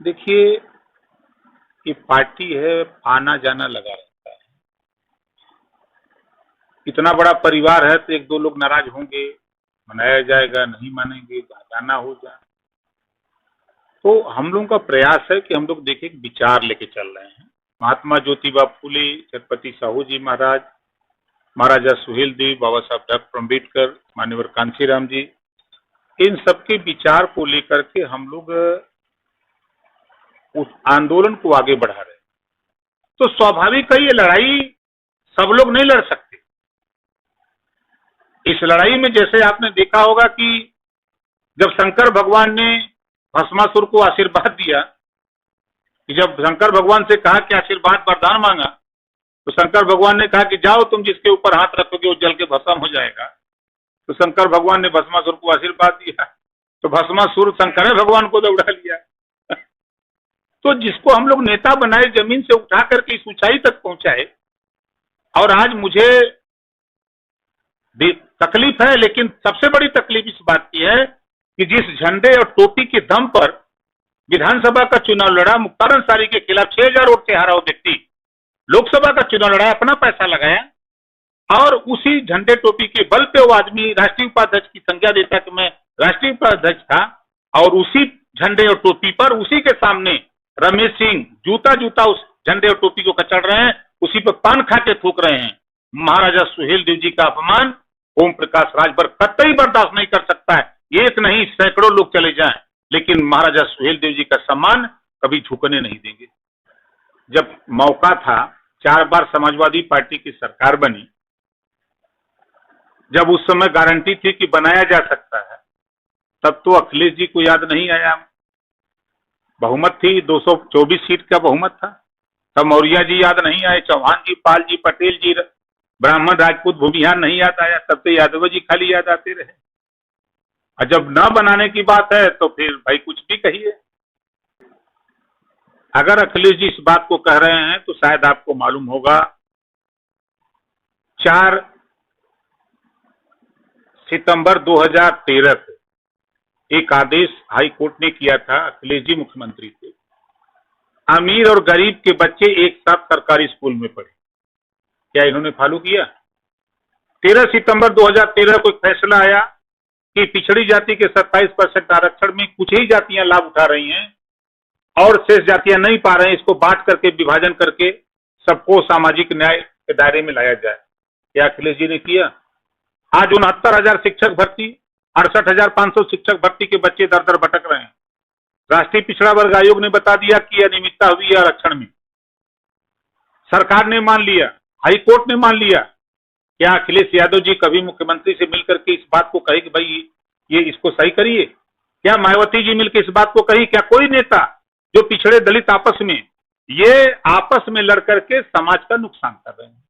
देखिए, ये पार्टी है, आना जाना लगा रहता है। इतना बड़ा परिवार है तो एक दो लोग नाराज होंगे, मनाया जाएगा, नहीं मानेंगे, जाना हो जाए। तो हम लोगों का प्रयास है कि हम लोग देखिए विचार लेके चल रहे हैं। महात्मा ज्योतिबा फूले, छत्रपति साहू जी महाराज, महाराजा सुहेलदेव, बाबा साहब डॉक्टर अम्बेडकर, मान्यवर कांशीराम जी, इन सबके विचार को लेकर के हम लोग उस आंदोलन को आगे बढ़ा रहे हैं। तो स्वाभाविक है, ये लड़ाई सब लोग नहीं लड़ सकते। इस लड़ाई में जैसे आपने देखा होगा कि जब शंकर भगवान ने भस्मासुर को आशीर्वाद दिया, कि जब शंकर भगवान से कहा कि आशीर्वाद वरदान मांगा, तो शंकर भगवान ने कहा कि जाओ तुम जिसके ऊपर हाथ रखोगे वो जल के भस्म हो जाएगा। तो शंकर भगवान ने भस्मासुर को आशीर्वाद दिया, तो भस्मासुर शंकर भगवान को दौड़ा लिया। तो जिसको हम लोग नेता बनाए, जमीन से उठा करके इस ऊंचाई तक पहुंचाए, और आज मुझे तकलीफ है, लेकिन सबसे बड़ी तकलीफ इस बात की है कि जिस झंडे और टोपी के दम पर विधानसभा का चुनाव लड़ा, मुख्तार अंसारी के खिलाफ 6000 वोट से हारा वो व्यक्ति लोकसभा का चुनाव लड़ा, अपना पैसा लगाया, और उसी झंडे टोपी के बल पे वो आदमी राष्ट्रीय उपाध्यक्ष की संज्ञा देता कि मैं राष्ट्रीय उपाध्यक्ष था, और उसी झंडे और टोपी पर उसी के सामने रमेश सिंह जूता जूता उस झंडे और टोपी को कचड़ रहे हैं, उसी पर पान खा के थूक रहे हैं। महाराजा सुहेलदेव जी का अपमान ओम प्रकाश राजभर कतई बर्दाश्त नहीं कर सकता है। एक नहीं सैकड़ों लोग चले जाएं, लेकिन महाराजा सुहेलदेव जी का सम्मान कभी झुकने नहीं देंगे। जब मौका था, 4 बार समाजवादी पार्टी की सरकार बनी, जब उस समय गारंटी थी कि बनाया जा सकता है, तब तो अखिलेश जी को याद नहीं आया। बहुमत थी, 224 सीट का बहुमत था। तब मौर्य जी याद नहीं आए, चौहान जी, पाल जी, पटेल जी, ब्राह्मण, राजपूत, भूमिहार नहीं याद आया, तब तो यादव जी खाली याद आते रहे। और जब न बनाने की बात है तो फिर भाई कुछ भी कहिए। अगर अखिलेश जी इस बात को कह रहे हैं तो शायद आपको मालूम होगा, 4 सितंबर 2013 को एक आदेश हाई कोर्ट ने किया था, अखिलेश जी मुख्यमंत्री थे, अमीर और गरीब के बच्चे एक साथ सरकारी स्कूल में पढ़े। क्या इन्होंने फॉलो किया? 13 सितंबर 2013 को एक फैसला आया कि पिछड़ी जाति के 27% आरक्षण में कुछ ही जातियां लाभ उठा रही हैं और शेष जातियां नहीं पा रहे हैं। इसको बांट करके, विभाजन करके सबको सामाजिक न्याय के दायरे में लाया जाए। क्या अखिलेश जी ने किया? आज 69,000 शिक्षक भर्ती, 68,500 शिक्षक भर्ती के बच्चे दर दर भटक रहे हैं। राष्ट्रीय पिछड़ा वर्ग आयोग ने बता दिया कि अनियमितता हुई है आरक्षण में। सरकार ने मान लिया, हाई कोर्ट ने मान लिया। क्या अखिलेश यादव जी कभी मुख्यमंत्री से मिलकर के इस बात को कहे कि भाई ये इसको सही करिए? क्या मायावती जी मिलकर इस बात को कही? क्या कोई नेता जो पिछड़े दलित आपस में लड़ करके समाज का नुकसान कर रहे हैं?